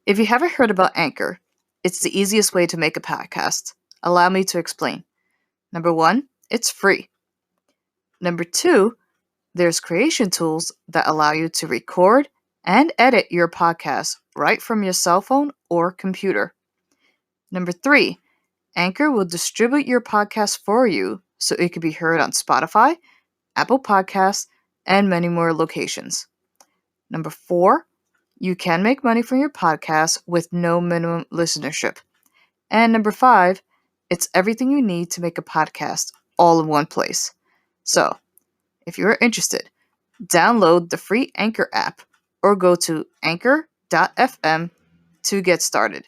If you haven't heard about Anchor, it's the easiest way to make a podcast. Allow me to explain. Number one, it's free. Number two, there's creation tools that allow you to record and edit your podcast right from your cell phone or computer. Number three, Anchor will distribute your podcast for you so it can be heard on Spotify, Apple Podcasts, and many more locations. Number four, you can make money from your podcast with no minimum listenership. And number five, it's everything you need to make a podcast all in one place. So, if you're interested, download the free Anchor app or go to anchor.fm to get started.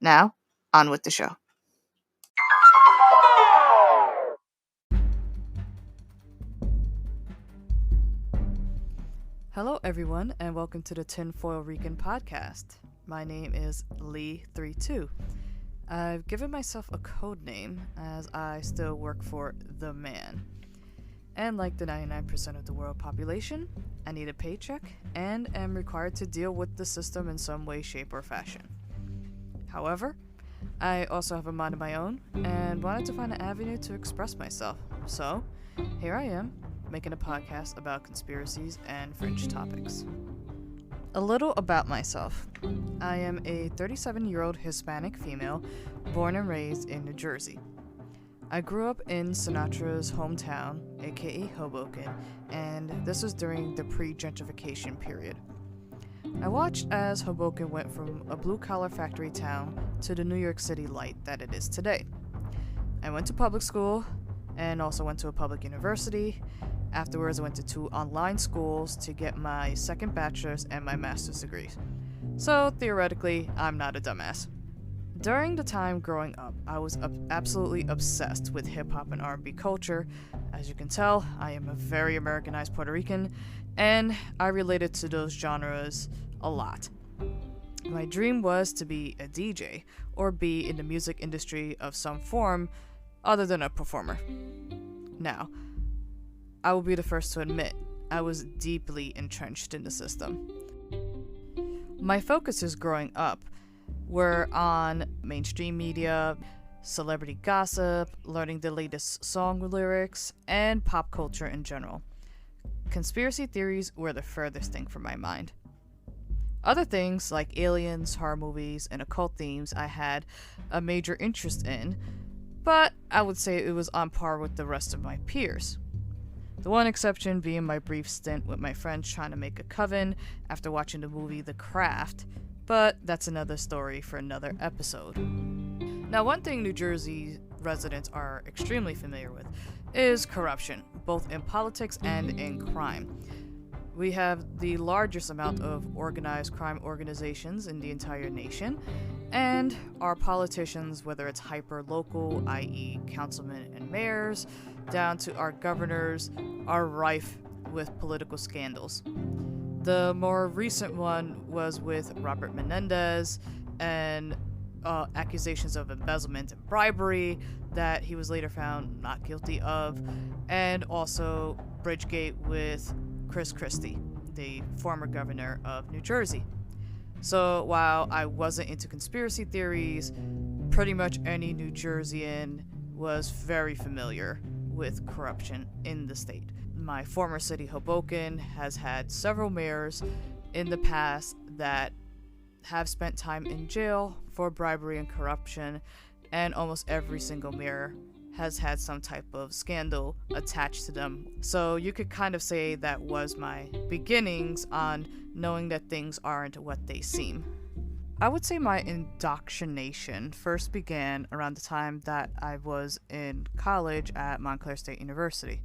Now, on with the show. Hello, everyone, and welcome to the Tinfoil Rican podcast. My name is Lee32. I've given myself a code name as I still work for The Man. And like the 99% of the world population, I need a paycheck and am required to deal with the system in some way, shape, or fashion. However, I also have a mind of my own and wanted to find an avenue to express myself. So, here I am, making a podcast about conspiracies and fringe topics. A little about myself. I am a 37-year-old Hispanic female born and raised in New Jersey. I grew up in Sinatra's hometown, aka Hoboken, and this was during the pre-gentrification period. I watched as Hoboken went from a blue-collar factory town to the New York City light that it is today. I went to public school and also went to a public university. Afterwards, I went to 2 online schools to get my second bachelor's and my master's degrees. So, theoretically, I'm not a dumbass. During the time growing up, I was absolutely obsessed with hip-hop and R&B culture. As you can tell, I am a very Americanized Puerto Rican, and I related to those genres a lot. My dream was to be a DJ, or be in the music industry of some form other than a performer. Now, I will be the first to admit, I was deeply entrenched in the system. My focuses growing up were on mainstream media, celebrity gossip, learning the latest song lyrics, and pop culture in general. Conspiracy theories were the furthest thing from my mind. Other things like aliens, horror movies, and occult themes I had a major interest in, but I would say it was on par with the rest of my peers. The one exception being my brief stint with my friends trying to make a coven after watching the movie The Craft, but that's another story for another episode. Now, one thing New Jersey residents are extremely familiar with is corruption, both in politics and in crime. We have the largest amount of organized crime organizations in the entire nation, and our politicians, whether it's hyper-local, i.e. councilmen and mayors, down to our governors, are rife with political scandals. The more recent one was with Robert Menendez and accusations of embezzlement and bribery that he was later found not guilty of, and also Bridgegate with Chris Christie, the former governor of New Jersey. So while I wasn't into conspiracy theories, pretty much any New Jerseyan was very familiar with corruption in the state. My former city, Hoboken, has had several mayors in the past that have spent time in jail for bribery and corruption, and almost every single mayor has had some type of scandal attached to them. So you could kind of say that was my beginnings on knowing that things aren't what they seem. I would say my indoctrination first began around the time that I was in college at Montclair State University.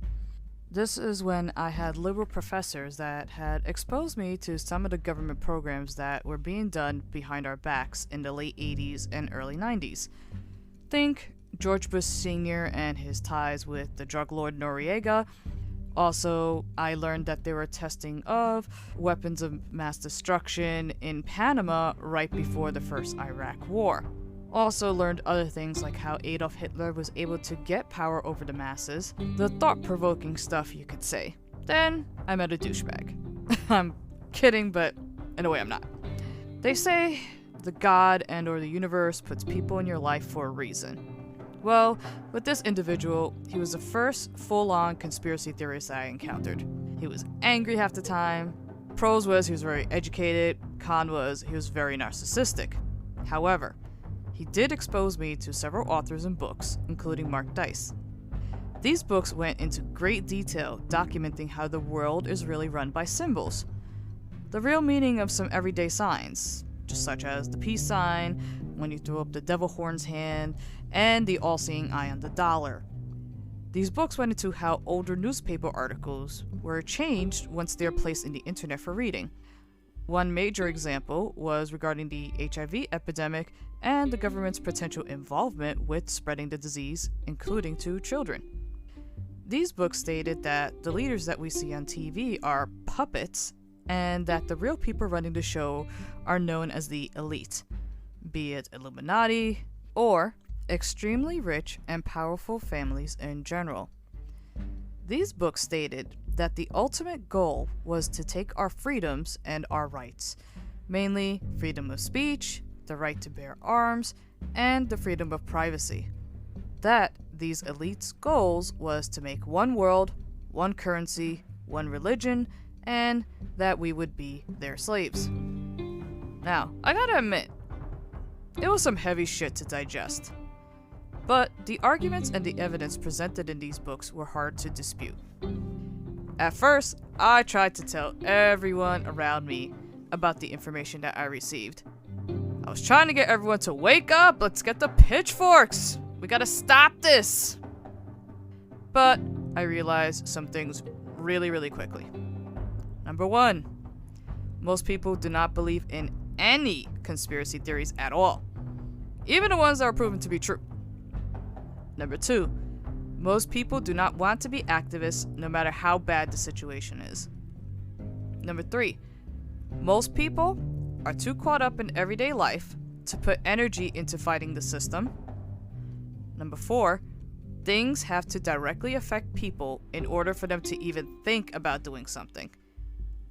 This is when I had liberal professors that had exposed me to some of the government programs that were being done behind our backs in the late 80s and early 90s. Think George Bush Sr. and his ties with the drug lord Noriega. Also, I learned that they were testing of weapons of mass destruction in Panama right before the first Iraq War. Also learned other things like how Adolf Hitler was able to get power over the masses. The thought-provoking stuff, you could say. Then, I met a douchebag. I'm kidding, but in a way I'm not. They say the God and or the universe puts people in your life for a reason. Well, with this individual, he was the first full-on conspiracy theorist I encountered. He was angry half the time. Pros was he was very educated. Con was he was very narcissistic. However, he did expose me to several authors and books, including Mark Dice. These books went into great detail documenting how the world is really run by symbols. The real meaning of some everyday signs, just such as the peace sign, when you throw up the devil horn's hand, and the all-seeing eye on the dollar. These books went into how older newspaper articles were changed once they were placed in the internet for reading. One major example was regarding the HIV epidemic and the government's potential involvement with spreading the disease, including to children. These books stated that the leaders that we see on TV are puppets, and that the real people running the show are known as the elite, be it Illuminati or extremely rich and powerful families in general. These books stated that the ultimate goal was to take our freedoms and our rights, mainly freedom of speech, the right to bear arms, and the freedom of privacy. That these elites' goals was to make one world, one currency, one religion, and that we would be their slaves. Now, I gotta admit, it was some heavy shit to digest. But the arguments and the evidence presented in these books were hard to dispute. At first, I tried to tell everyone around me about the information that I received. I was trying to get everyone to wake up, let's get the pitchforks! We gotta stop this! But I realized some things really quickly. Number one, most people do not believe in any conspiracy theories at all, even the ones that are proven to be true. Number two, most people do not want to be activists no matter how bad the situation is. Number three, most people are too caught up in everyday life to put energy into fighting the system. Number four, things have to directly affect people in order for them to even think about doing something.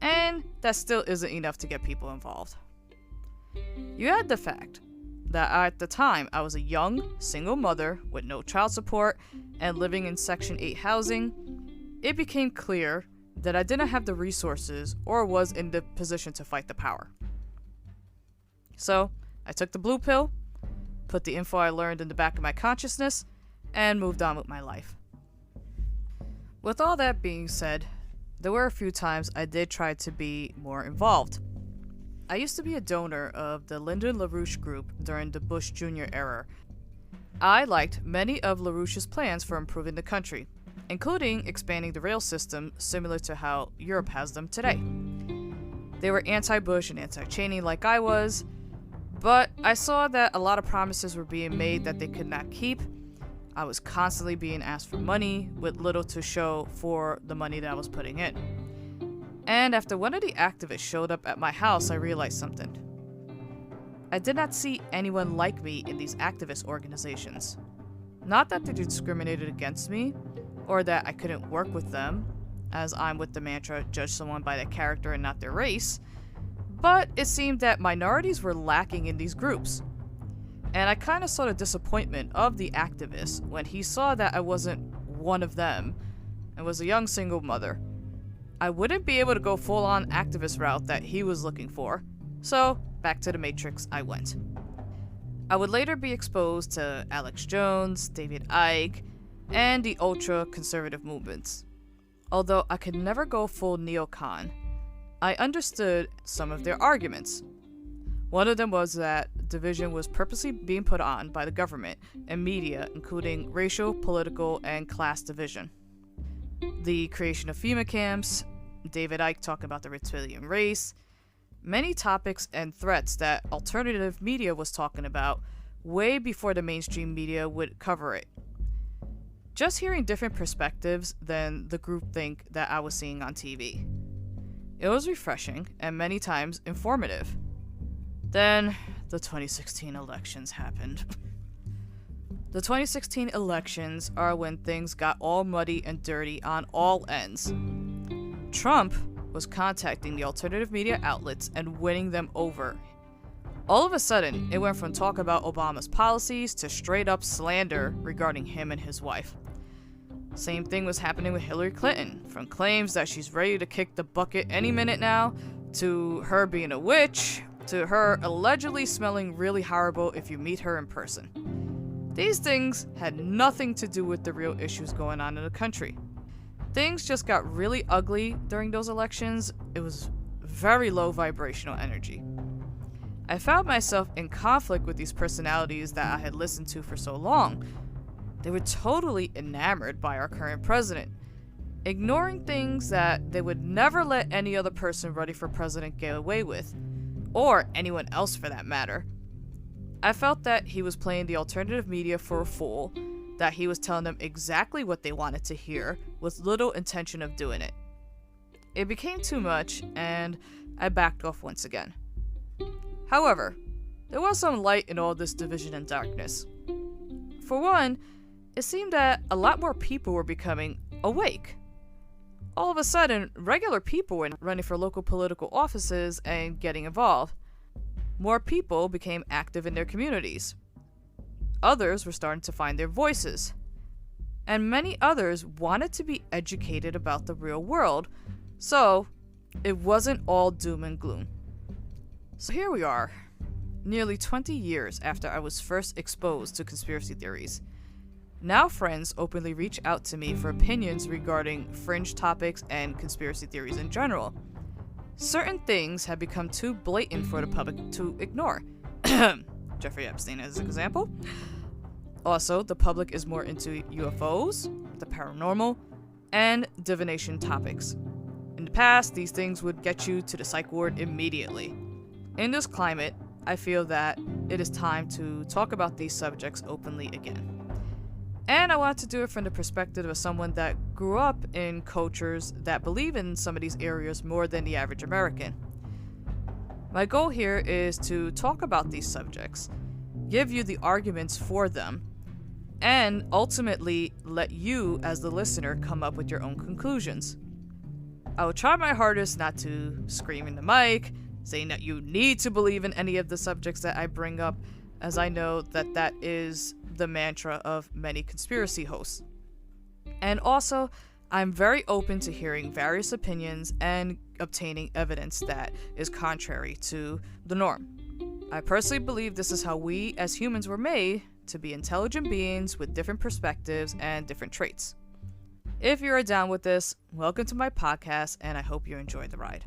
And that still isn't enough to get people involved. You add the fact that at the time I was a young, single mother with no child support and living in Section 8 housing, it became clear that I didn't have the resources or was in the position to fight the power. So, I took the blue pill, put the info I learned in the back of my consciousness, and moved on with my life. With all that being said, there were a few times I did try to be more involved. I used to be a donor of the Lyndon LaRouche group during the Bush Jr. era. I liked many of LaRouche's plans for improving the country, including expanding the rail system similar to how Europe has them today. They were anti-Bush and anti-Cheney like I was, but I saw that a lot of promises were being made that they could not keep. I was constantly being asked for money with little to show for the money that I was putting in. And after one of the activists showed up at my house, I realized something. I did not see anyone like me in these activist organizations. Not that they discriminated against me, or that I couldn't work with them, as I'm with the mantra, judge someone by their character and not their race, but it seemed that minorities were lacking in these groups. And I kind of saw the disappointment of the activist when he saw that I wasn't one of them and was a young single mother. I wouldn't be able to go full-on activist route that he was looking for, so back to the Matrix I went. I would later be exposed to Alex Jones, David Icke, and the ultra-conservative movements. Although I could never go full neocon, I understood some of their arguments. One of them was that division was purposely being put on by the government and media, including racial, political, and class division. The creation of FEMA camps, David Icke talking about the reptilian race, many topics and threats that alternative media was talking about way before the mainstream media would cover it. Just hearing different perspectives than the groupthink that I was seeing on TV. It was refreshing and many times informative. Then, the 2016 elections happened. The 2016 elections are when things got all muddy and dirty on all ends. Trump was contacting the alternative media outlets and winning them over. All of a sudden, it went from talk about Obama's policies to straight up slander regarding him and his wife. Same thing was happening with Hillary Clinton, from claims that she's ready to kick the bucket any minute now, to her being a witch, to her allegedly smelling really horrible if you meet her in person. These things had nothing to do with the real issues going on in the country. Things just got really ugly during those elections. It was very low vibrational energy. I found myself in conflict with these personalities that I had listened to for so long. They were totally enamored by our current president, ignoring things that they would never let any other person running for president get away with, or anyone else for that matter. I felt that he was playing the alternative media for a fool, that he was telling them exactly what they wanted to hear with little intention of doing it. It became too much, and I backed off once again. However, there was some light in all this division and darkness. For one, it seemed that a lot more people were becoming awake. All of a sudden, regular people were running for local political offices and getting involved. More people became active in their communities. Others were starting to find their voices. And many others wanted to be educated about the real world, so it wasn't all doom and gloom. So here we are, nearly 20 years after I was first exposed to conspiracy theories. Now friends openly reach out to me for opinions regarding fringe topics and conspiracy theories in general. Certain things have become too blatant for the public to ignore. Jeffrey Epstein as an example. Also, the public is more into UFOs, the paranormal, and divination topics. In the past, these things would get you to the psych ward immediately. In this climate, I feel that it is time to talk about these subjects openly again. And I want to do it from the perspective of someone that grew up in cultures that believe in some of these areas more than the average American. My goal here is to talk about these subjects, give you the arguments for them, and ultimately let you, as the listener, come up with your own conclusions. I will try my hardest not to scream in the mic, saying that you need to believe in any of the subjects that I bring up, as I know that that is the mantra of many conspiracy hosts. And also, I'm very open to hearing various opinions and obtaining evidence that is contrary to the norm. I personally believe this is how we as humans were made, to be intelligent beings with different perspectives and different traits. If you're down with this, welcome to my podcast, and I hope you enjoy the ride.